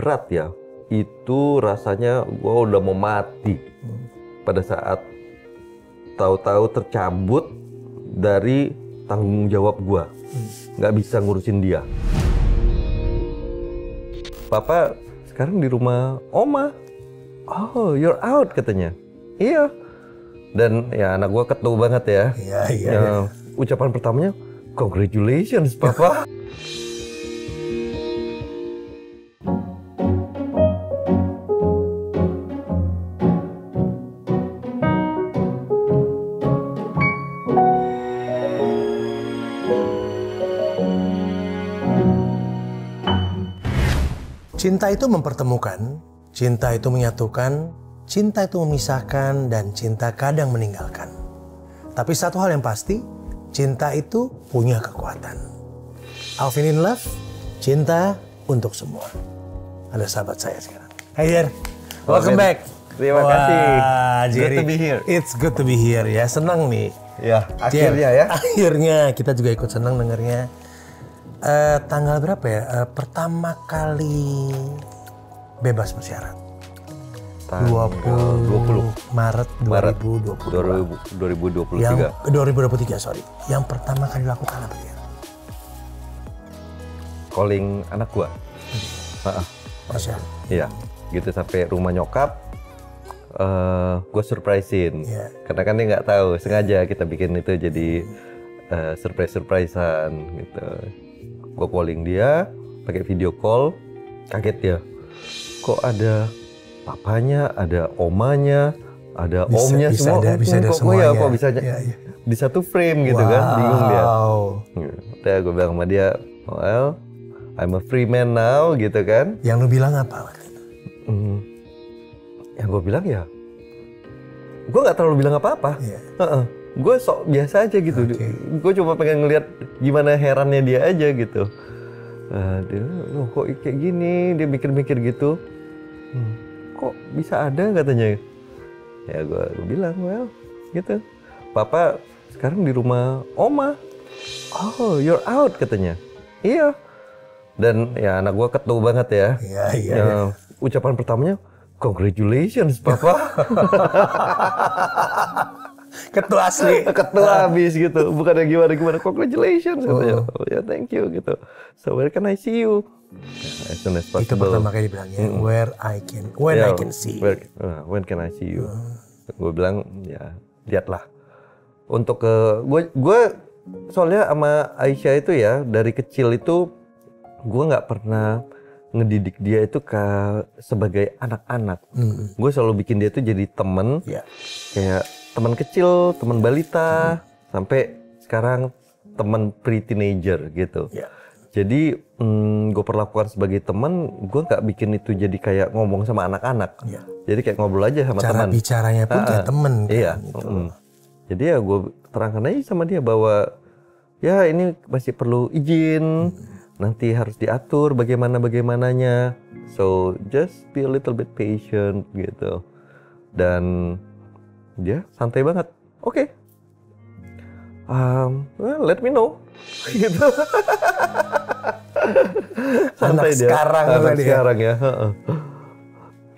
berat ya, itu rasanya gue udah mau mati pada saat tahu-tahu tercabut dari tanggung jawab gue, nggak bisa ngurusin dia. Papa sekarang di rumah Oma. Oh, you're out katanya. Iya. Dan ya anak gue ketu banget ya. Iya. Ucapan pertamanya, congratulations Papa. Cinta itu mempertemukan, cinta itu menyatukan, cinta itu memisahkan, dan cinta kadang meninggalkan. Tapi satu hal yang pasti, cinta itu punya kekuatan. Alvin in Love, cinta untuk semua. Ada sahabat saya sekarang. Hey Jer, welcome back. Terima kasih. Jerry, good to be here. It's good to be here ya, senang nih. Ya, akhirnya ya. Akhirnya kita juga ikut senang dengarnya. Tanggal berapa ya? Pertama kali bebas bersyarat. 20 Maret 2023. 2023, sorry. Yang pertama kali lakukan apa ya? Calling anak gua. Masya. Iya, gitu sampai rumah nyokap. Gue surprisein. Yeah. Karena kan dia nggak tahu, sengaja kita bikin itu jadi surprisean gitu. Gue calling dia, pakai video call, kaget dia. Kok ada papanya, ada omanya, ada omnya semua. Bisa ada semuanya. Kok bisa di satu frame gitu kan? Bingung dia. Udah gue bilang sama dia, well, I'm a free man now gitu kan. Yang lu bilang apa waktu itu? Yang gue bilang ya, gue nggak terlalu bilang apa-apa. Gue sok biasa aja gitu. Gue cuma pengen ngeliat gimana herannya dia aja gitu. Dia, kok kayak gini, dia mikir-mikir gitu. Kok bisa ada katanya. Ya gue bilang, well gitu. Papa sekarang di rumah Oma. Oh, you're out katanya. Iya. Dan ya anak gue ketu banget ya. Iya. Ucapan pertamanya, congratulations Papa. Ketua asli. Ketua habis gitu. Bukannya gimana, congratulations katanya. Oh ya, thank you gitu. So where can I see you? As soon as possible. Itu pertama kali dibilangnya, when I can see. When can I see you? Gue bilang ya lihatlah. Untuk gue soalnya sama Aisyah itu ya dari kecil itu gue nggak pernah ngedidik dia itu sebagai anak-anak. Gue selalu bikin dia tuh jadi temen, kayak teman kecil, teman balita, sampai sekarang teman pre-teenager gitu. Jadi gue perlakukan sebagai teman, gue nggak bikin itu jadi kayak ngomong sama anak-anak. Jadi kayak ngobrol aja sama teman. Cara bicaranya pun kayak temen kan. Iya. Gitu. Jadi ya gue terangkan aja sama dia bahwa ya ini masih perlu izin. Nanti harus diatur bagaimananya. So just be a little bit patient gitu. Dan dia santai banget. Oke. Well, let me know. Gitu. Santai Anak sekarang ya.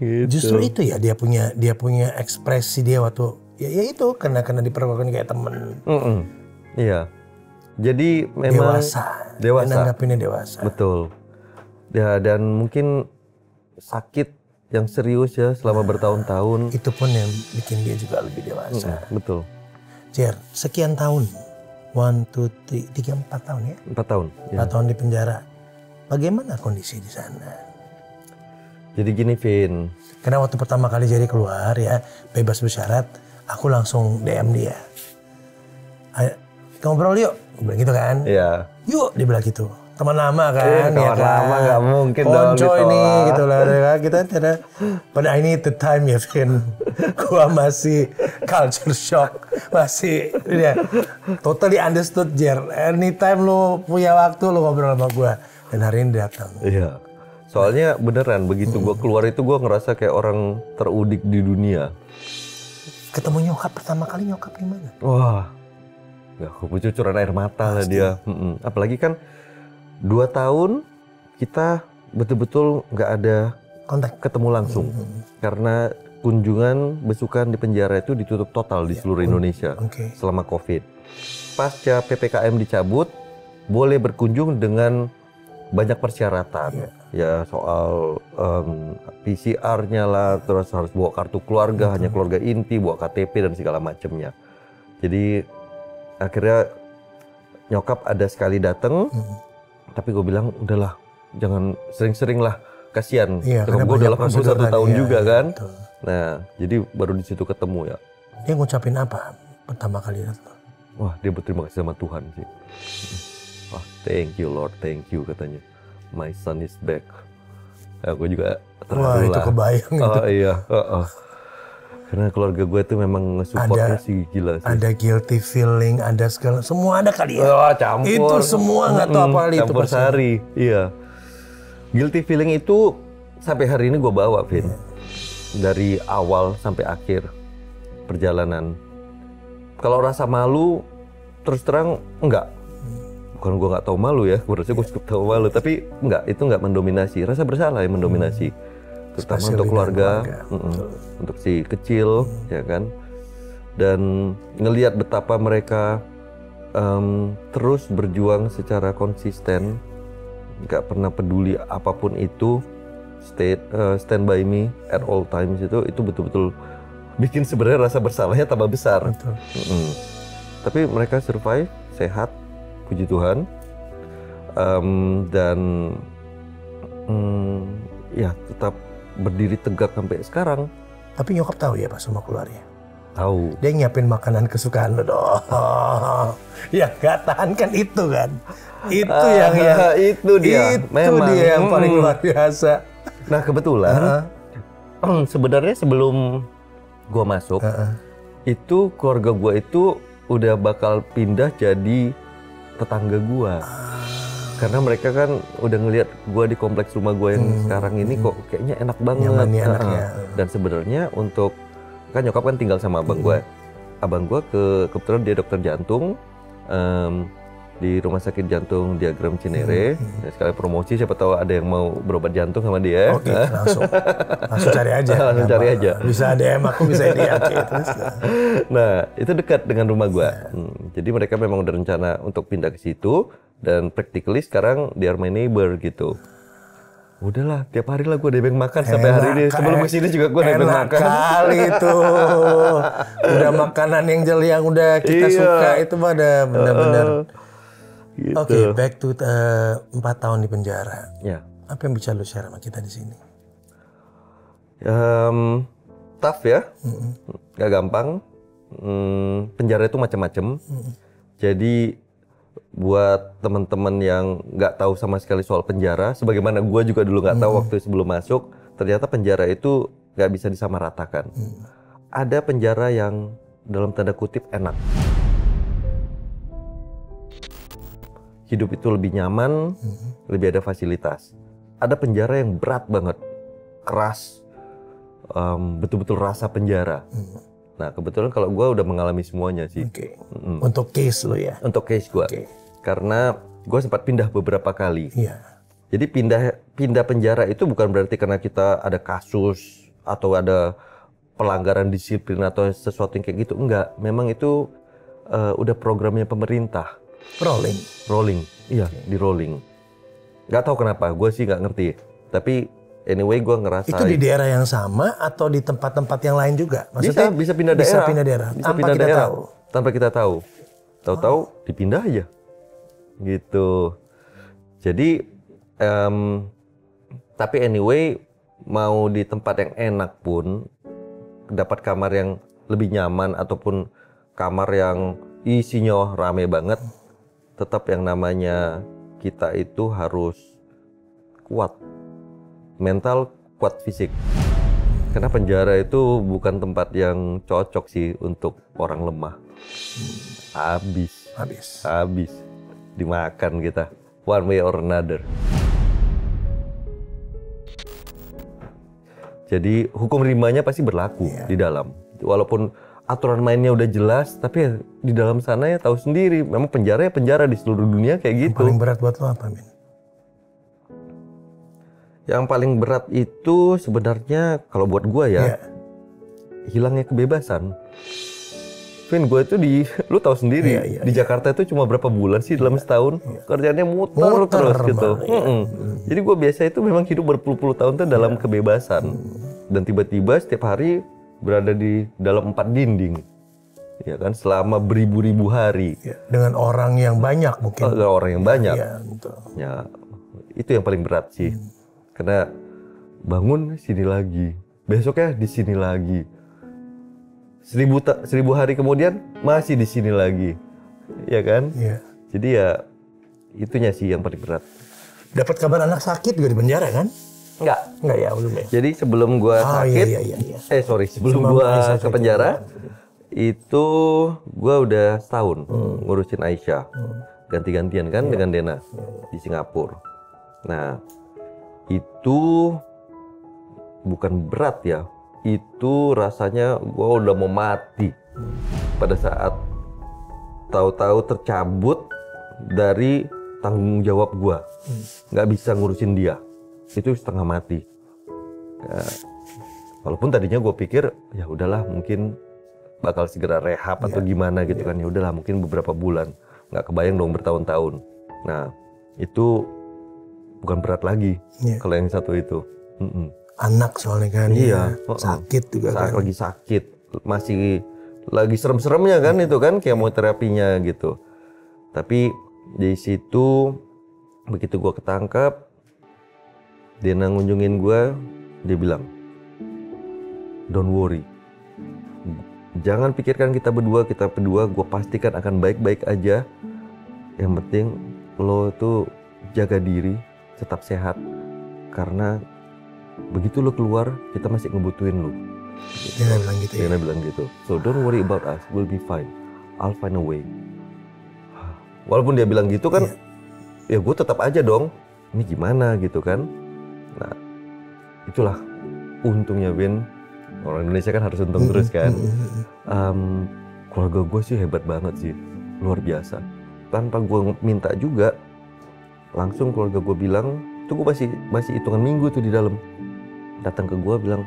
Gitu. Justru itu ya dia punya ekspresi dia waktu ya itu karena diperlakukan kayak temen. Iya. Jadi memang dewasa. Menanggapinnya dewasa. Betul. Ya, dan mungkin sakit yang serius ya selama bertahun-tahun. Itu pun yang bikin dia juga lebih dewasa. Betul. Jer, sekian tahun. 1, 2, 3, 4 tahun ya? 4 tahun. 4 tahun di penjara. Bagaimana kondisi di sana? Jadi gini, Vin. Karena waktu pertama kali Jerry keluar ya, bebas bersyarat, aku langsung DM dia. Ayo, ngobrol yuk. Gue bilang gitu kan. Iya. Yuk, dia bilang gitu. Teman lama kan. Teman lama gak mungkin dong Ponco ditolak. ini gitu lah. Kita ada. Pada ini the time ya Vin. Gua masih culture shock. Masih ya, totally understood Jer. Anytime lu punya waktu lu ngobrol sama gua. Dan hari ini datang. Iya. Soalnya beneran begitu gua keluar itu gua ngerasa kayak orang terudik di dunia. Ketemu nyokap pertama kali nyokap gimana? Wah. Ya, kecucuran air mata lah dia. Apalagi kan 2 tahun kita betul-betul nggak ada Kontak. ketemu langsung. Karena kunjungan besukan di penjara itu ditutup total di seluruh Indonesia selama COVID. Pasca PPKM dicabut, boleh berkunjung dengan banyak persyaratan. Ya soal PCR-nya lah, terus harus bawa kartu keluarga, hanya keluarga inti, bawa KTP dan segala macamnya. Jadi akhirnya nyokap ada sekali datang, tapi gue bilang udahlah, jangan sering-sering lah, kasihan. Gue udah 81 tahun juga kan. Betul. Nah, jadi baru di situ ketemu ya. Dia ngucapin apa pertama kali datang? Wah, dia berterima kasih sama Tuhan sih. Wah, thank you Lord, thank you katanya. My son is back. Ya, gue juga terharu. Wah, itu kebayang itu. Oh iya, karena keluarga gue tuh memang nge-supportnya sih gila sih. Ada guilty feeling, ada segala, semua ada kali ya. Oh, campur. Itu semua nggak tahu apa itu. Campur sari, iya. Guilty feeling itu sampai hari ini gue bawa, Vin. Dari awal sampai akhir perjalanan. Kalau rasa malu, terus terang enggak. Bukan gue nggak tahu malu ya, harusnya gue cukup tahu malu. Tapi enggak, itu enggak mendominasi. Rasa bersalah yang mendominasi. Terutama untuk keluarga. Untuk si kecil, ya kan. Dan ngelihat betapa mereka terus berjuang secara konsisten. Nggak pernah peduli apapun itu. Stand by me at all times itu betul-betul bikin sebenarnya rasa bersalahnya tambah besar. Tapi mereka survive, sehat, puji Tuhan, dan ya tetap berdiri tegak sampai sekarang. Tapi nyokap tahu ya Pak semua keluarnya? Tahu. Dia nyiapin makanan kesukaan lo dong. Ya nggak tahan kan itu kan? Itu itu dia. Memang. Dia yang paling luar biasa. Nah kebetulan sebenarnya sebelum gua masuk itu keluarga gua itu udah bakal pindah jadi tetangga gua. Karena mereka kan udah ngelihat gua di kompleks rumah gua yang sekarang ini kok kayaknya enak banget. Dan sebenarnya untuk kan nyokap kan tinggal sama abang gua. Abang gua kebetulan dia dokter jantung. Di Rumah Sakit Jantung Diagram Cinere. Ya, sekali promosi, siapa tahu ada yang mau berobat jantung sama dia. Oke, langsung cari aja. Langsung cari aja. Bisa DM aku, bisa DM. Nah, itu dekat dengan rumah gua. Jadi mereka memang udah rencana untuk pindah ke situ dan practically sekarang they are my neighbor gitu. Udahlah, tiap hari lah gue nebeng makan sampai hari ini. Sebelum kesini juga gue nebeng makan. Enak kali itu. Udah makanan yang udah kita suka itu pada benar-benar. Gitu. Oke, back to 4 tahun di penjara. Ya. Apa yang bisa lu share sama kita di sini? Tough ya, gak gampang. Penjara itu macam-macam. Jadi buat teman-teman yang nggak tahu sama sekali soal penjara, sebagaimana gue juga dulu nggak tahu waktu sebelum masuk, ternyata penjara itu nggak bisa disamaratakan. Ada penjara yang dalam tanda kutip enak. Hidup itu lebih nyaman, lebih ada fasilitas. Ada penjara yang berat banget, keras, betul-betul rasa penjara. Nah kebetulan kalau gue udah mengalami semuanya sih. Untuk case lo ya? Untuk case gue. Karena gue sempat pindah beberapa kali. Jadi pindah penjara itu bukan berarti karena kita ada kasus atau ada pelanggaran disiplin atau sesuatu yang kayak gitu. Enggak, memang itu udah programnya pemerintah. Rolling, iya di rolling. Gak tahu kenapa, gue sih nggak ngerti. Tapi anyway gue ngerasa itu di daerah yang sama atau di tempat-tempat yang lain juga? Maksudnya bisa pindah daerah. Bisa pindah daerah. Bisa tanpa pindah kita daerah. Tahu. Tanpa kita tahu. Tahu-tahu dipindah aja. Gitu. Jadi tapi anyway mau di tempat yang enak pun dapat kamar yang lebih nyaman ataupun kamar yang isinya rame banget, tetap yang namanya kita itu harus kuat mental, kuat fisik. Karena penjara itu bukan tempat yang cocok sih untuk orang lemah. Habis dimakan kita one way or another. Jadi hukum rimanya pasti berlaku di dalam. Walaupun aturan mainnya udah jelas, tapi di dalam sana ya tahu sendiri. Memang penjara ya penjara di seluruh dunia kayak gitu. Yang paling berat buat lo apa, Min? Yang paling berat itu sebenarnya kalau buat gua ya, hilangnya kebebasan. Vin, gue itu lu tahu sendiri, di Jakarta itu cuma berapa bulan sih dalam setahun, kerjaannya muter terus gitu. Jadi gue biasa itu memang hidup berpuluh-puluh tahun tuh dalam kebebasan. Dan tiba-tiba setiap hari berada di dalam 4 dinding. Ya kan, selama beribu-ribu hari. Dengan orang yang banyak mungkin. Orang yang banyak. Betul. Ya, itu yang paling berat sih. Karena bangun sini lagi, besoknya di sini lagi. 1000 hari kemudian masih di sini lagi, ya kan? Iya. Jadi ya itunya sih yang paling berat. Dapat kabar anak sakit juga di penjara kan? Enggak ya, belum ya. Jadi sebelum gua sakit, sebelum gua ke penjara, itu gua udah setahun ngurusin Aisyah, ganti-gantian kan dengan Dena di Singapura. Nah, itu bukan berat ya. Itu rasanya gue udah mau mati pada saat tahu-tahu tercabut dari tanggung jawab gue, nggak bisa ngurusin dia, itu setengah mati. Ya, walaupun tadinya gue pikir ya udahlah mungkin bakal segera rehab atau gimana gitu kan, ya udahlah mungkin beberapa bulan, nggak kebayang dong bertahun-tahun. Nah itu bukan berat lagi kalau yang satu itu. Anak soalnya kan, sakit juga kan. Lagi sakit, masih lagi serem-seremnya kan itu kan, kemoterapinya gitu. Tapi di situ begitu gua ketangkap, Dena ngunjungin gua, dia bilang, don't worry, jangan pikirkan kita berdua, gua pastikan akan baik-baik aja. Yang penting lo tuh jaga diri, tetap sehat, karena begitu lo keluar, kita masih ngebutuhin lo. Dia bilang gitu ya? Dia bilang gitu. So don't worry about us, we'll be fine. I'll find a way. Walaupun dia bilang gitu kan, ya gue tetap aja dong. Ini gimana gitu kan? Nah, itulah untungnya Win. Orang Indonesia kan harus untung terus kan. Keluarga gue sih hebat banget sih, luar biasa. Tanpa gue minta juga, langsung keluarga gue bilang, itu gue masih hitungan minggu tuh di dalam. Datang ke gue bilang,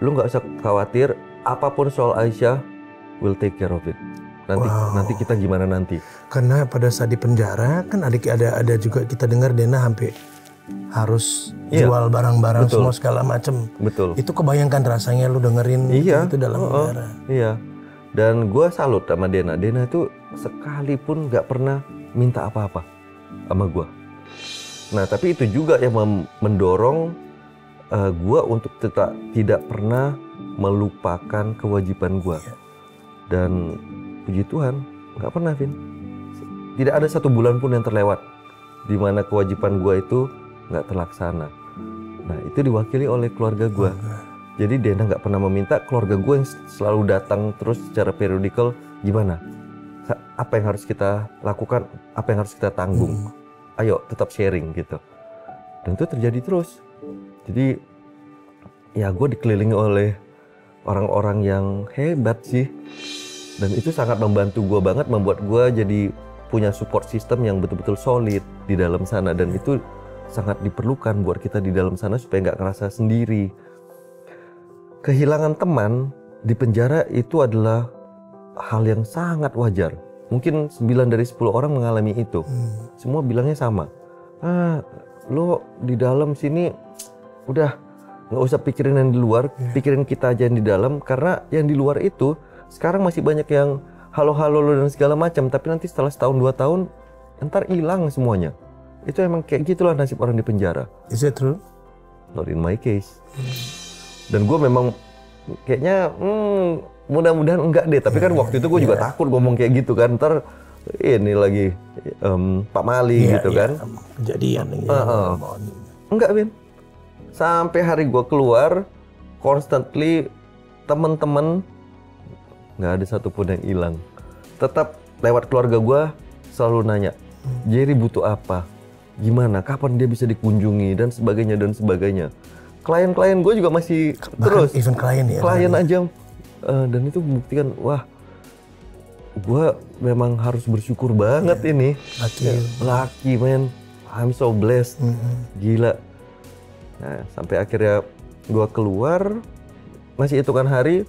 lu nggak usah khawatir, apapun soal Aisyah, we'll take care of it. Nanti kita gimana nanti. Karena pada saat di penjara kan ada juga kita dengar Dena sampai harus jual barang-barang semua segala macem. Betul. Itu kebayangkan rasanya lu dengerin itu dalam penjara. Iya. Dan gue salut sama Dena. Dena itu sekalipun nggak pernah minta apa-apa sama gue. Nah tapi itu juga yang mendorong gue untuk tidak pernah melupakan kewajiban gue. Dan puji Tuhan nggak pernah, Vin. Tidak ada satu bulan pun yang terlewat di mana kewajiban gue itu nggak terlaksana. Nah itu diwakili oleh keluarga gue. Jadi Dena nggak pernah meminta, keluarga gue yang selalu datang terus secara periodikal, gimana? Apa yang harus kita lakukan? Apa yang harus kita tanggung? Ayo tetap sharing gitu. Dan itu terjadi terus. Jadi ya gue dikelilingi oleh orang-orang yang hebat sih. Dan itu sangat membantu gue banget, membuat gue jadi punya support system yang betul-betul solid di dalam sana. Dan itu sangat diperlukan buat kita di dalam sana supaya nggak ngerasa sendiri. Kehilangan teman di penjara itu adalah hal yang sangat wajar. Mungkin 9 dari 10 orang mengalami itu. Semua bilangnya sama. Lo di dalam sini udah nggak usah pikirin yang di luar, pikirin kita aja yang di dalam. Karena yang di luar itu sekarang masih banyak yang halo-halo lo dan segala macam. Tapi nanti setelah setahun 2 tahun, ntar hilang semuanya. Itu emang kayak gitulah nasib orang di penjara. Is it true? Not in my case. Dan gue memang kayaknya mudah-mudahan enggak deh. Tapi kan waktu itu gue juga takut ngomong kayak gitu kan. Ntar ini lagi Pak Mali gitu kan. Kejadian ini. Enggak, Vin. Sampai hari gue keluar, constantly temen-temen nggak ada satupun yang hilang. Tetap lewat keluarga gue selalu nanya, Jerry butuh apa? Gimana? Kapan dia bisa dikunjungi? Dan sebagainya dan sebagainya. Klien-klien gue juga masih terus. Even klien ya. Klien aja. Dan itu membuktikan, wah, gue memang harus bersyukur banget ini. Lucky, man. I'm so blessed. Gila. Nah, sampai akhirnya gue keluar, masih hitungan hari,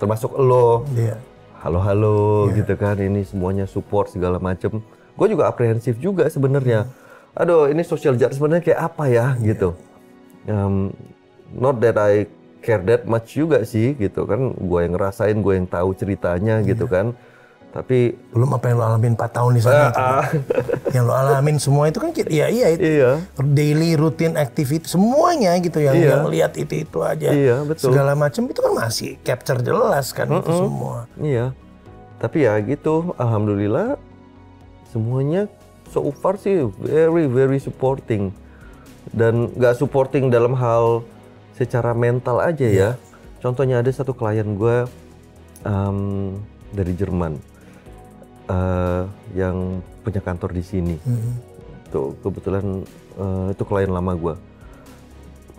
termasuk lo, Iya. halo-halo gitu kan, ini semuanya support segala macem. Gue juga aprehensif juga sebenarnya. Aduh, ini social justice sebenarnya kayak apa ya gitu. Not that I care that much juga sih gitu kan. Gue yang ngerasain, gue yang tahu ceritanya gitu kan. Tapi Belum apa yang lo alamin 4 tahun di sana itu. Yang lo alamin semua itu kan iya itu. Iya. Daily routine activity semuanya gitu yang lihat itu aja. Iya, betul. Segala macam itu kan masih capture jelas kan itu semua. Iya. Tapi ya gitu, alhamdulillah semuanya so far sih very very supporting. Dan nggak supporting dalam hal secara mental aja ya. Contohnya ada satu klien gue dari Jerman yang punya kantor di sini. Tuh kebetulan itu klien lama gue.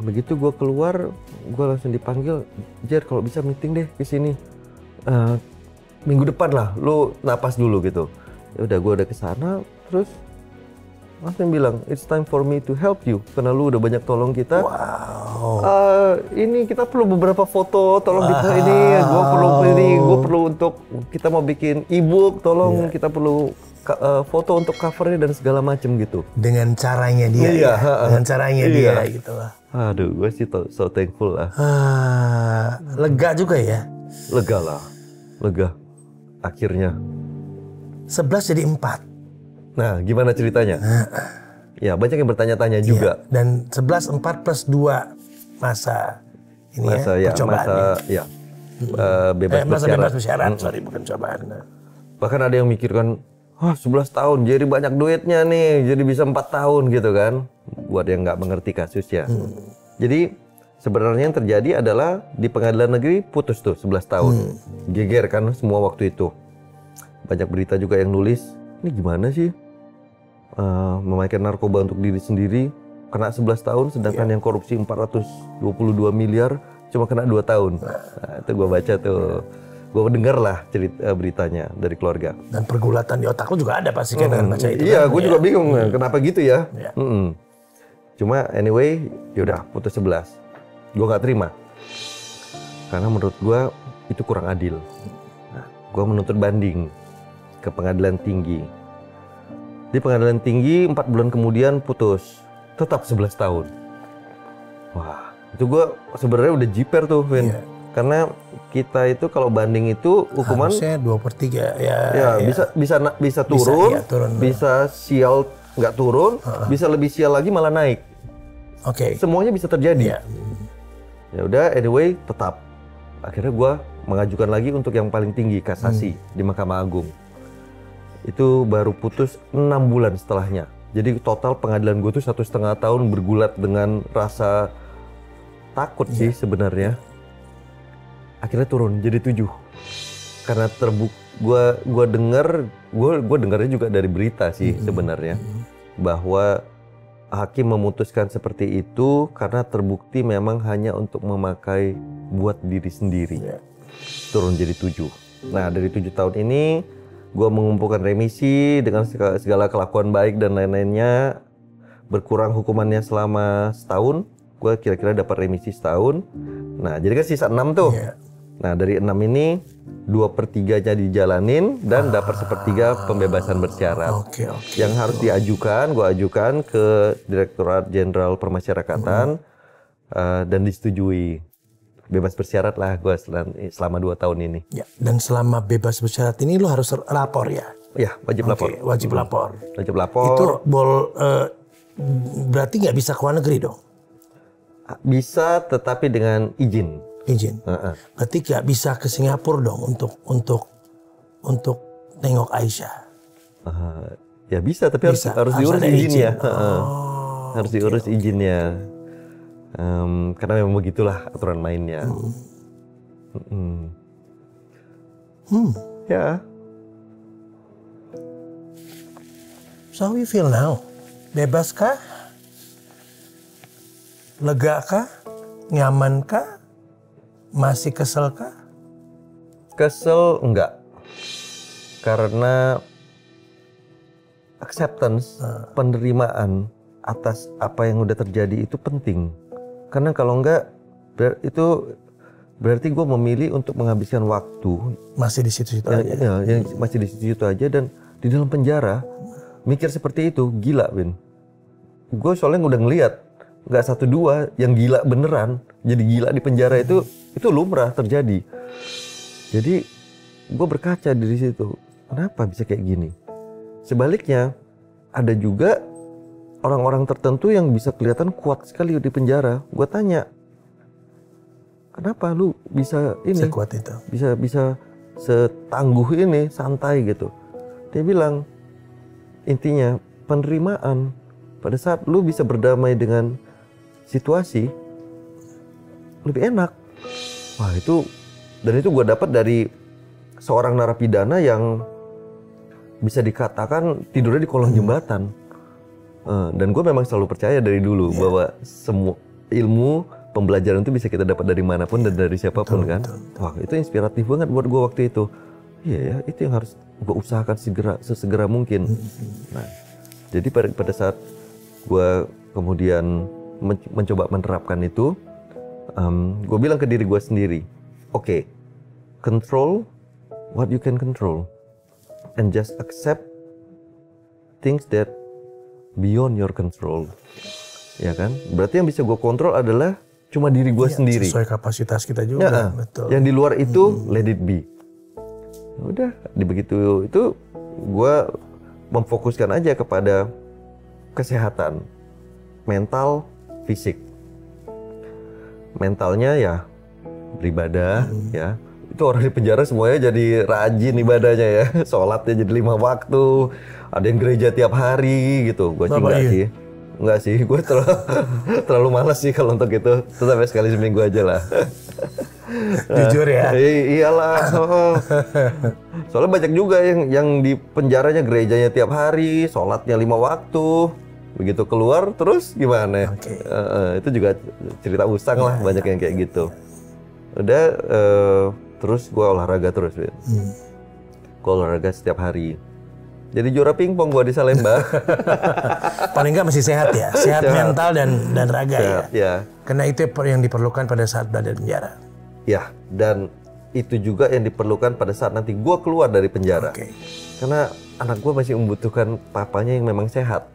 Begitu gue keluar, gue langsung dipanggil, Jer kalau bisa meeting deh ke sini. Minggu depan lah, lu napas dulu gitu. Ya udah, gue udah kesana, terus langsung bilang, it's time for me to help you, karena lu udah banyak tolong kita. Wow. Ini kita perlu beberapa foto, tolong kita ini, gue perlu untuk kita mau bikin ebook, tolong kita perlu foto untuk covernya dan segala macem gitu. Dengan caranya dia, Iya, dengan caranya dia gitu lah. Aduh, gue sih so thankful lah. Lega juga ya. Lega lah, lega. Akhirnya. 11 jadi 4. Nah, gimana ceritanya? Ya, banyak yang bertanya-tanya juga. Dan 11, 4 plus 2 masa ini percobaan. Bebas masa bersyarat. bebas bersyarat, sorry bukan cobaan. Bahkan ada yang mikirkan, 11 tahun jadi banyak duitnya nih, jadi bisa 4 tahun gitu kan. Buat yang nggak mengerti kasusnya. Jadi sebenarnya yang terjadi adalah di pengadilan negeri putus tuh 11 tahun. Geger kan semua waktu itu. Banyak berita juga yang nulis, ini gimana sih memakai narkoba untuk diri sendiri kena 11 tahun, sedangkan yang korupsi 422 miliar cuma kena 2 tahun. Nah, itu gue baca tuh. Gue dengar lah cerita beritanya dari keluarga. Dan pergulatan di otak lu juga ada pasti kan dengan baca itu. Iya, kan? gue juga bingung kenapa gitu ya. Iya. Cuma anyway, yaudah putus 11. Gue nggak terima. Karena menurut gue itu kurang adil. Nah, gue menuntut banding ke pengadilan tinggi. Di pengadilan tinggi 4 bulan kemudian putus. Tetap 11 tahun. Wah, itu gue sebenarnya udah jiper tuh, Vin. Iya. Karena kita itu kalau banding itu hukuman harusnya 2/3 bisa turun, turun. bisa sial nggak turun, bisa lebih sial lagi malah naik. Oke. Semuanya bisa terjadi. Iya. Ya udah, anyway tetap. Akhirnya gue mengajukan lagi untuk yang paling tinggi, kasasi di Mahkamah Agung. Itu baru putus 6 bulan setelahnya. Jadi total pengadilan gue tuh 1,5 tahun bergulat dengan rasa takut sih sebenarnya. Akhirnya turun jadi 7. Karena gue dengarnya juga dari berita sih sebenarnya, bahwa hakim memutuskan seperti itu karena terbukti memang hanya untuk memakai buat diri sendiri. Turun jadi 7. Nah, dari 7 tahun ini gue mengumpulkan remisi dengan segala kelakuan baik dan lain-lainnya. Berkurang hukumannya selama setahun. Gue kira-kira dapat remisi setahun. Nah, jadi kan sisa 6 tuh. Nah, dari 6 ini 2/3-nya dijalanin dan dapat 1/3 pembebasan bersyarat. Yang harus diajukan, gue ajukan ke Direktorat Jenderal Permasyarakatan dan disetujui. Bebas bersyarat lah gue selama 2 tahun ini. Ya, dan selama bebas bersyarat ini lo harus lapor ya? Ya, wajib lapor. Wajib lapor. Wajib lapor. Itu berarti nggak bisa ke luar negeri dong? Bisa, tetapi dengan izin. Izin. Berarti nggak bisa ke Singapura dong untuk nengok Aisyah? Ya bisa, tapi harus diurus izinnya. Harus diurus izinnya. Karena memang begitulah aturan mainnya. Ya. So how you feel now? Bebas kah? Lega kah? Nyaman kah? Masih kesel kah? Kesel enggak. Karena acceptance, penerimaan atas apa yang udah terjadi itu penting. Karena kalau enggak, itu berarti gue memilih untuk menghabiskan waktu Masih di situ-situ yang, aja. yang masih di situ aja dan di dalam penjara mikir seperti itu gila, Win. Gue soalnya udah ngeliat nggak 1-2 yang gila beneran jadi gila di penjara itu lumrah terjadi. Jadi gue berkaca dari situ, kenapa bisa kayak gini? Sebaliknya ada juga orang-orang tertentu yang bisa kelihatan kuat sekali di penjara. Gue tanya, kenapa lu bisa ini? Sekuat itu. Bisa setangguh ini, santai gitu. Dia bilang, intinya penerimaan. Pada saat lu bisa berdamai dengan situasi, lebih enak. Wah itu, dan itu gue dapat dari seorang narapidana yang bisa dikatakan tidurnya di kolong jembatan. Dan gue memang selalu percaya dari dulu bahwa semua ilmu pembelajaran itu bisa kita dapat dari manapun dan dari siapapun, kan. Wah itu inspiratif banget buat gue waktu itu. Iya ya, itu yang harus gue usahakan sesegera mungkin. Nah, jadi pada saat gue kemudian mencoba menerapkan itu, gue bilang ke diri gue sendiri, oke, control what you can control and just accept things that beyond your control. Ya kan? Berarti yang bisa gue kontrol adalah cuma diri gue sendiri. Sesuai kapasitas kita juga. Ya, Betul. yang di luar itu let it be. Udah, begitu itu gue memfokuskan aja kepada kesehatan mental, fisik. Mentalnya ya beribadah, ya. Itu orang di penjara semuanya jadi rajin ibadahnya ya. Sholatnya jadi 5 waktu. Ada yang gereja tiap hari gitu. Gue sih enggak sih. Enggak sih, gue terlalu malas sih kalau untuk itu. Tetap sekali seminggu aja lah. Jujur ya. Iyalah. Soalnya banyak juga yang di penjaranya gerejanya tiap hari, sholatnya 5 waktu. Begitu keluar terus gimana? Itu juga cerita usang lah, banyak yang kayak gitu. Udah, terus gue olahraga terus, gue olahraga setiap hari. Jadi juara pingpong gue di Salemba. Paling nggak masih sehat ya, sehat mental dan raga sehat, ya. Karena itu yang diperlukan pada saat berada di penjara. Ya, dan itu juga yang diperlukan pada saat nanti gue keluar dari penjara. Karena anak gue masih membutuhkan papanya yang memang sehat.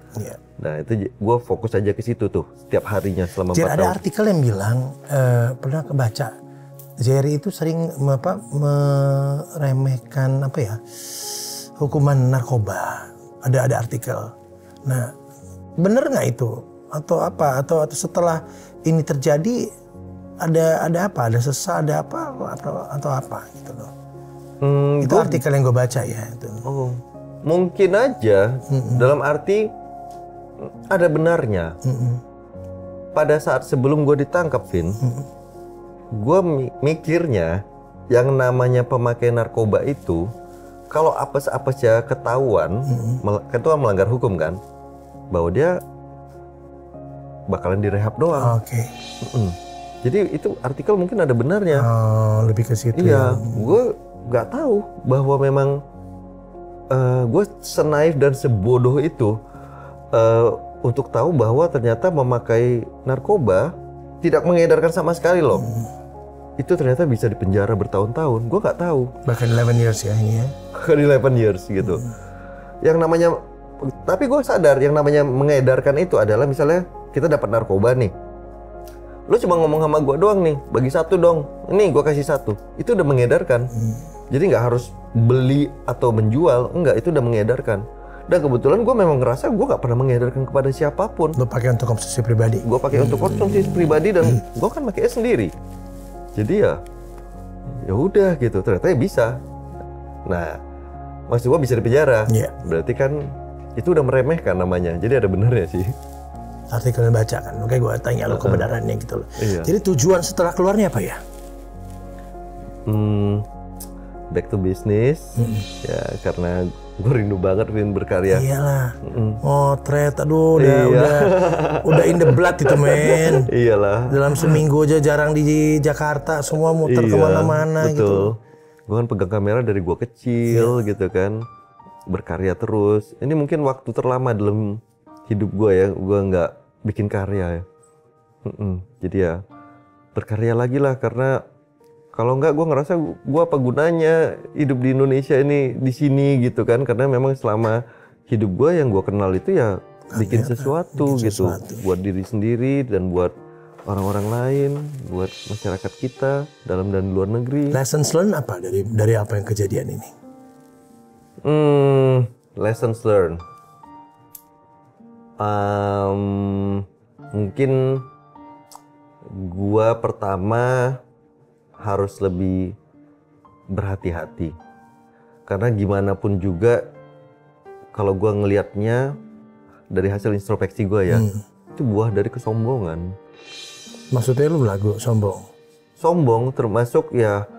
Nah itu gue fokus aja ke situ tuh setiap harinya selama 4 tahun. Ada artikel yang bilang, pernah kebaca, Jerry itu sering meremehkan hukuman narkoba. Ada artikel. Nah, bener nggak itu? Atau apa? Atau setelah ini terjadi ada apa? Ada sesal, ada apa? Atau apa gitu loh? Itu artikel yang gue baca ya. Itu. Oh, mungkin aja. Dalam arti ada benarnya. Pada saat sebelum gue ditangkap, Vin, gue mikirnya yang namanya pemakai narkoba itu, kalau apes-apesnya ketahuan, itu melanggar hukum kan, bahwa dia bakalan direhab doang. Jadi itu artikel mungkin ada benarnya. Lebih ke situ. Iya, gue nggak tahu bahwa memang gue senaif dan sebodoh itu untuk tahu bahwa ternyata memakai narkoba tidak mengedarkan sama sekali loh. Itu ternyata bisa dipenjara bertahun-tahun. Gue nggak tahu. Bahkan 11 years ya ini ya. Bahkan 11 years gitu. Yang namanya, tapi gue sadar yang namanya mengedarkan itu adalah misalnya kita dapat narkoba nih. Lu cuma ngomong sama gue doang nih, bagi 1 dong. Ini gue kasih 1. Itu udah mengedarkan. Jadi nggak harus beli atau menjual. Enggak, itu udah mengedarkan. Dan kebetulan gue memang ngerasa gue nggak pernah mengedarkan kepada siapapun. Lu pakai untuk konsumsi pribadi? Gue pakai untuk konsumsi pribadi dan gue kan pakai sendiri. Jadi ya udah gitu. Ternyata ya bisa. Nah, maksud gue bisa dipenjara. Berarti kan itu udah meremehkan namanya. Jadi ada benernya sih. Artikel yang baca kan, makanya gue tanya lo kebenarannya gitu loh. Jadi tujuan setelah keluarnya apa ya? Back to business, ya karena gue rindu banget Vin berkarya. Iyalah, motret, aduh udah in the blood itu men. Iyalah. Dalam seminggu aja jarang di Jakarta, semua muter kemana-mana gitu. Gue kan pegang kamera dari gue kecil gitu kan, berkarya terus. Ini mungkin waktu terlama dalam hidup gue ya, gue nggak bikin karya ya. Jadi ya berkarya lagi lah, karena kalau enggak gue ngerasa gue apa gunanya hidup di Indonesia ini di sini gitu kan, karena memang selama hidup gue yang gue kenal itu ya bikin sesuatu gitu buat diri sendiri dan buat orang-orang lain, buat masyarakat kita dalam dan luar negeri. Lessons learned apa dari apa yang kejadian ini? Lessons learned. Mungkin gua pertama harus lebih berhati-hati. Karena gimana pun juga kalau gua ngelihatnya dari hasil introspeksi gua ya, itu buah dari kesombongan. Maksudnya lu lagu sombong? Sombong termasuk ya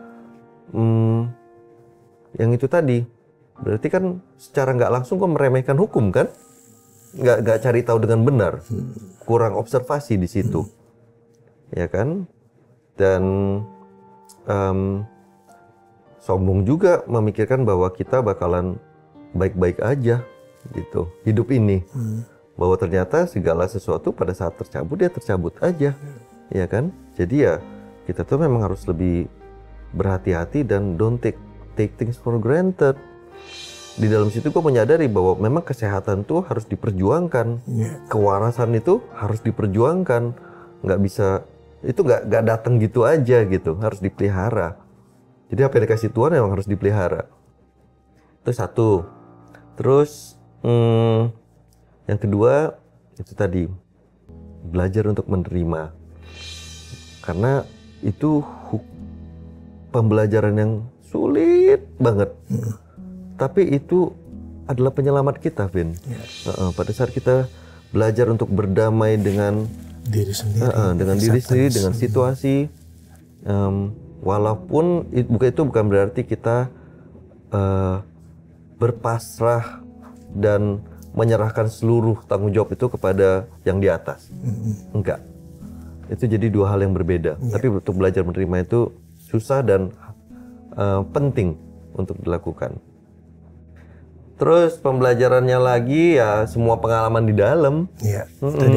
yang itu tadi. Berarti kan secara nggak langsung gua meremehkan hukum kan? Nggak cari tahu dengan benar. Kurang observasi di situ. Ya kan? Dan sombong juga memikirkan bahwa kita bakalan baik-baik aja gitu hidup ini. Bahwa ternyata segala sesuatu pada saat tercabut dia tercabut aja. Ya kan? Jadi ya kita tuh memang harus lebih berhati-hati dan don't take things for granted. Di dalam situ gue menyadari bahwa memang kesehatan tuh harus diperjuangkan. Kewarasan itu harus diperjuangkan. Nggak bisa, itu nggak datang gitu aja gitu. Harus dipelihara. Jadi apa yang dikasih Tuhan memang harus dipelihara. Itu satu. Terus yang kedua itu tadi belajar untuk menerima. Karena itu pembelajaran yang sulit banget. Tapi itu adalah penyelamat kita, Vin. Pada saat kita belajar untuk berdamai dengan diri sendiri, dengan diri sendiri, dengan situasi, walaupun itu bukan berarti kita berpasrah dan menyerahkan seluruh tanggung jawab itu kepada yang di atas. Enggak. Itu jadi dua hal yang berbeda. Tapi untuk belajar menerima itu susah dan penting untuk dilakukan. Terus pembelajarannya lagi ya semua pengalaman di dalam. Iya,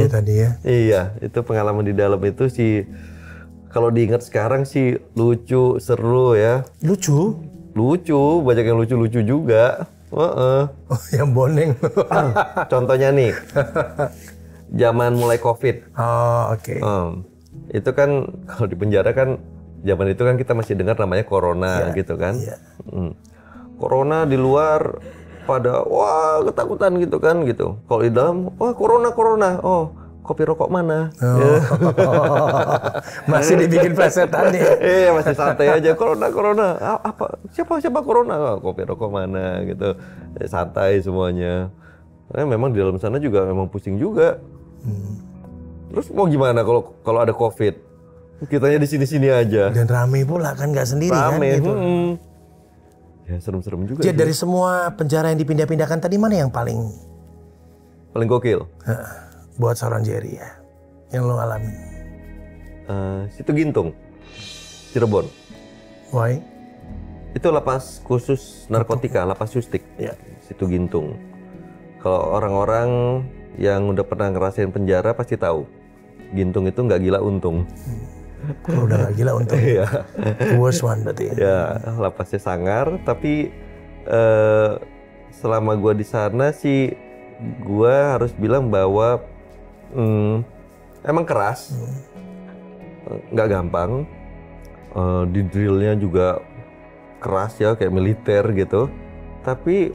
tadi ya. Iya, itu pengalaman di dalam itu sih kalau diingat sekarang sih lucu, seru ya. Lucu? Lucu, banyak yang lucu-lucu juga. Oh, yang boneng. Contohnya nih, zaman mulai COVID. Oh, oke. Itu kan kalau di penjara kan zaman itu kan kita masih dengar namanya corona gitu kan. Corona di luar pada wah ketakutan gitu kan gitu. Kalau di dalam wah corona. Oh, kopi rokok mana? Masih dibikin plesetan ya. Iya, masih santai aja. Corona. Apa? Siapa corona? Oh, kopi rokok mana gitu. Santai semuanya. Memang di dalam sana juga memang pusing juga. Terus mau gimana kalau ada COVID? Kitanya di sini-sini aja. Dan rame pula kan, nggak sendiri kan gitu. Ya serem-serem juga. Jadi dari semua penjara yang dipindah-pindahkan tadi mana yang paling gokil? Buat seorang Jerry ya, yang lo alamin? Situ Gintung, Cirebon. Why? Itu lapas khusus narkotika, lapas sustik. Situ Gintung. Kalau orang-orang yang udah pernah ngerasain penjara pasti tahu. Gintung itu nggak gila untung. Kalau udah gak gila untung. Worst one berarti. Ya, lapasnya sangar, tapi selama gua di sana sih gua harus bilang bahwa emang keras. Nggak gampang. Di drillnya juga keras ya, kayak militer gitu. Tapi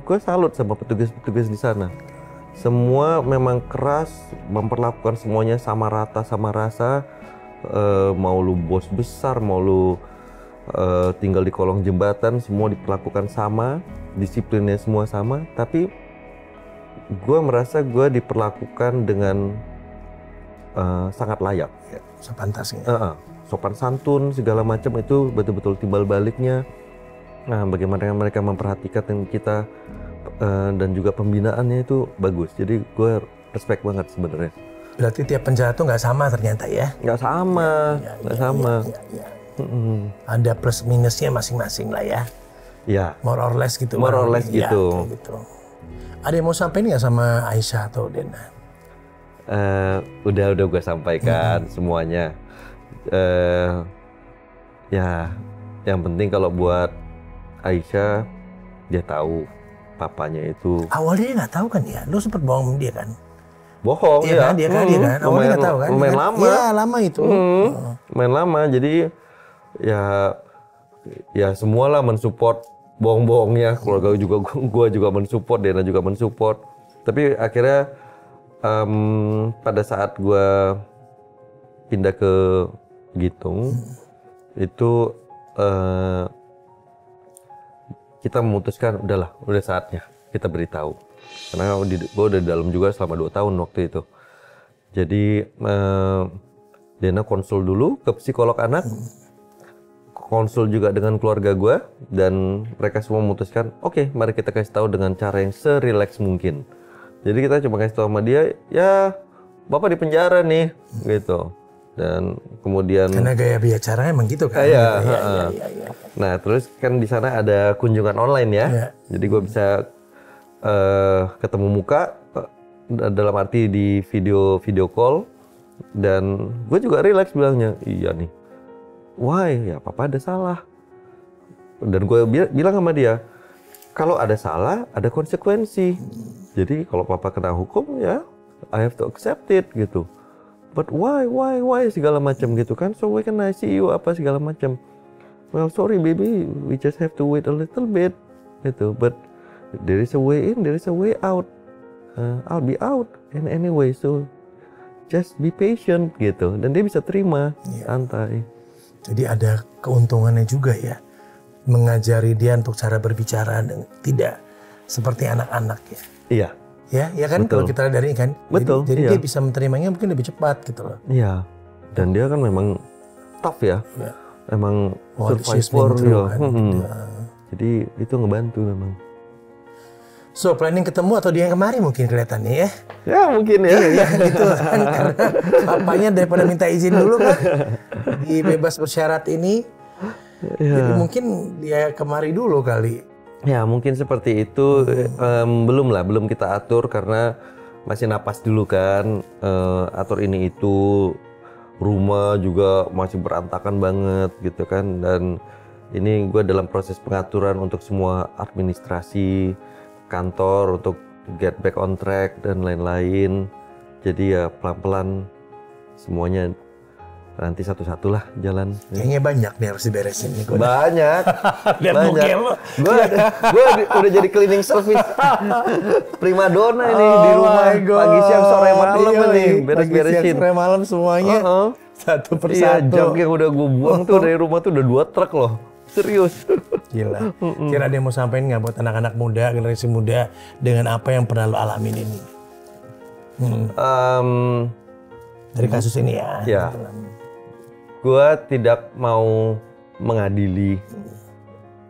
gua salut sama petugas-petugas di sana. Semua memang keras, memperlakukan semuanya sama rata, sama rasa. Mau lu bos besar, mau lu tinggal di kolong jembatan, semua diperlakukan sama, disiplinnya semua sama. Tapi gue merasa gue diperlakukan dengan sangat layak. Sepantasnya. Sopan santun segala macam itu betul-betul timbal baliknya. Nah, bagaimana mereka memperhatikan kita dan juga pembinaannya itu bagus. Jadi gue respect banget sebenarnya. Berarti tiap penjara tuh nggak sama ternyata ya? Nggak sama, nggak sama. Ada plus minusnya masing-masing lah ya. Ya. More or less gitu. More or less gitu. Ada yang mau sampein nggak sama Aisyah atau Dena? udah gue sampaikan semuanya. Ya, yang penting kalau buat Aisyah, dia tahu papanya itu. Awalnya dia nggak tahu kan ya? Lu sempet bohong sama dia kan? Bohong Iya kan? Dia kan? Awalnya nggak tahu kan? Lumayan lama. Iya, lama itu. Lumayan lama, jadi ya semualah mensupport bohong-bohongnya. Keluarga juga, gue juga mensupport, Dena juga mensupport. Tapi akhirnya pada saat gue pindah ke Gitung, itu kita memutuskan udah saatnya kita beritahu. Karena gue udah di dalam juga selama 2 tahun waktu itu. Jadi Dena konsul dulu ke psikolog anak, konsul juga dengan keluarga gue, dan mereka semua memutuskan, oke, mari kita kasih tahu dengan cara yang serileks mungkin. Jadi kita cuma kasih tahu sama dia, ya bapak di penjara nih, gitu. Dan kemudian karena gaya bicaranya emang gitu kan? Iya. Nah, terus kan di sana ada kunjungan online ya. Iya. Jadi gue bisa ketemu muka dalam arti di video call, dan gue juga relax bilangnya, iya nih. Why? Ya papa ada salah. Dan gue bilang sama dia, kalau ada salah ada konsekuensi. Jadi kalau papa kena hukum ya I have to accept it gitu. But why segala macam gitu kan. So why can I see you apa segala macam. Well sorry baby, we just have to wait a little bit gitu. But there is a way in, there is a way out. I'll be out in anyway, so just be patient gitu. Dan dia bisa terima, santai. Jadi ada keuntungannya juga ya, mengajari dia untuk cara berbicara dan tidak seperti anak-anak ya. Iya. Ya kan, kalau kita dari ini kan. Betul. Jadi dia bisa menerimanya mungkin lebih cepat gitu loh. Iya. Dan dia kan memang tough ya. Emang survivor ya. Jadi itu ngebantu memang. So planning ketemu atau dia yang kemari mungkin kelihatannya ya? Ya mungkin ya. Iya gitu kan, karena papanya daripada minta izin dulu kan di bebas bersyarat ini. Jadi mungkin dia kemari dulu kali. Ya mungkin seperti itu. Belum kita atur karena masih napas dulu kan. Atur ini itu, rumah juga masih berantakan banget gitu kan. Dan ini gue dalam proses pengaturan untuk semua administrasi kantor untuk get back on track dan lain-lain. Jadi ya pelan-pelan semuanya nanti satu-satu lah jalan. Kayaknya banyak nih harus diberesin nih. Banyak. Banyak. Gue udah jadi cleaning service primadona ini di rumah. Pagi siang sore malam nih beres-beresin. Pagi siang sore malam semuanya satu persatu. Iya, junk yang udah gue buang tuh dari rumah tuh udah 2 truk loh. Serius. Gila. Kira ada yang mau sampein nggak buat anak-anak muda, generasi muda dengan apa yang pernah lo alamin ini? Dari kasus ini ya. Ya. Gue tidak mau mengadili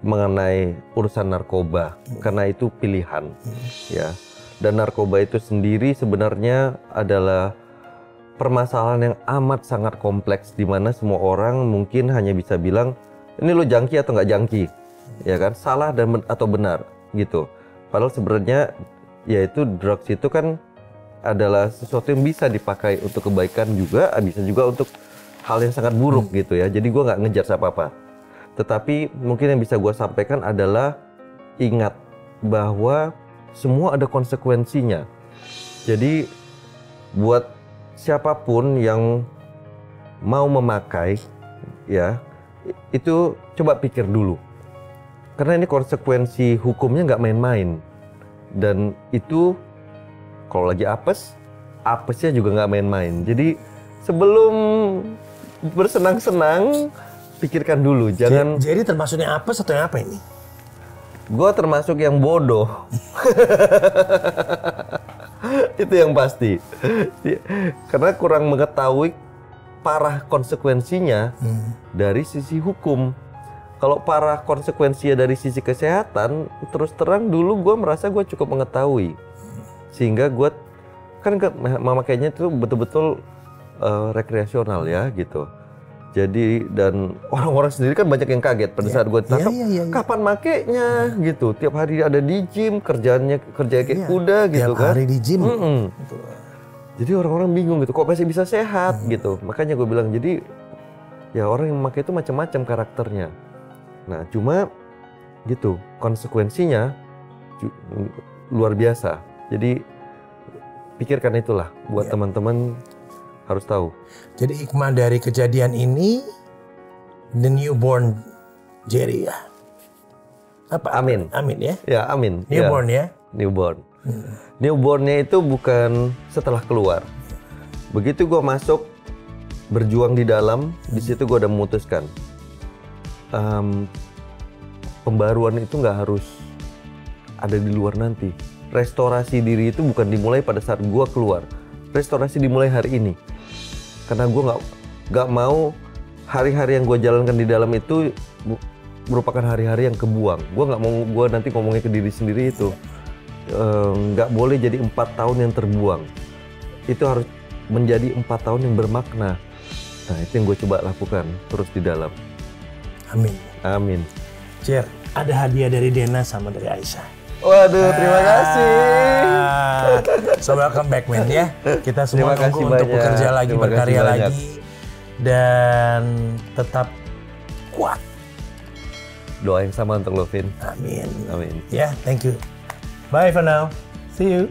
mengenai urusan narkoba karena itu pilihan, ya. Dan narkoba itu sendiri sebenarnya adalah permasalahan yang amat sangat kompleks di mana semua orang mungkin hanya bisa bilang ini lo jangki atau nggak jangki, ya kan? Salah dan atau benar, gitu. Padahal sebenarnya, yaitu drugs itu kan adalah sesuatu yang bisa dipakai untuk kebaikan juga, bisa juga untuk hal yang sangat buruk gitu ya. Jadi gue nggak ngejar apa-apa. Tetapi mungkin yang bisa gue sampaikan adalah ingat bahwa semua ada konsekuensinya. Jadi buat siapapun yang mau memakai, ya, itu coba pikir dulu, karena ini konsekuensi hukumnya nggak main-main, dan itu kalau lagi apesnya juga nggak main-main. Jadi sebelum bersenang-senang pikirkan dulu, jangan. Jadi termasuknya apes atau yang apa ini? Gue termasuk yang bodoh. Itu yang pasti, karena kurang mengetahui parah konsekuensinya dari sisi hukum. Kalau parah konsekuensinya dari sisi kesehatan, terus terang dulu gue merasa gue cukup mengetahui. Sehingga gue kan memakainya itu betul-betul rekreasional ya gitu. Jadi dan orang-orang sendiri kan banyak yang kaget pada saat gue tangkap, kapan makainya gitu. Tiap hari ada di gym, kerja kayak kuda gitu kan. Tiap hari di gym. Jadi orang-orang bingung gitu, kok masih bisa sehat gitu. Makanya gue bilang, jadi ya orang yang memakai itu macam-macam karakternya. Nah cuma gitu, konsekuensinya luar biasa. Jadi pikirkan itulah buat teman-teman harus tahu. Jadi hikmah dari kejadian ini, the newborn Jerry ya. Apa? Amin. Amin ya. Ya amin. Newborn ya. Newborn. Newbornnya itu bukan setelah keluar. Begitu gue masuk berjuang di dalam, di situ gue udah memutuskan pembaruan itu nggak harus ada di luar nanti. Restorasi diri itu bukan dimulai pada saat gue keluar. Restorasi dimulai hari ini. Karena gue nggak mau hari-hari yang gue jalankan di dalam itu merupakan hari-hari yang kebuang. Gue nggak mau gue nanti ngomongnya ke diri sendiri itu. Nggak boleh jadi 4 tahun yang terbuang. Itu harus menjadi 4 tahun yang bermakna. Nah itu yang gue coba lakukan terus di dalam. Amin. Amin. Jer, ada hadiah dari Dena sama dari Aisyah. Waduh, terima kasih. So welcome back man ya. Kita semua Terima tunggu kasih untuk banyak. bekerja lagi, Terima berkarya kasih banyak. lagi, dan tetap kuat. Doa yang sama untuk lo, Vin. Amin. Amin. Ya, thank you. Bye for now. See you.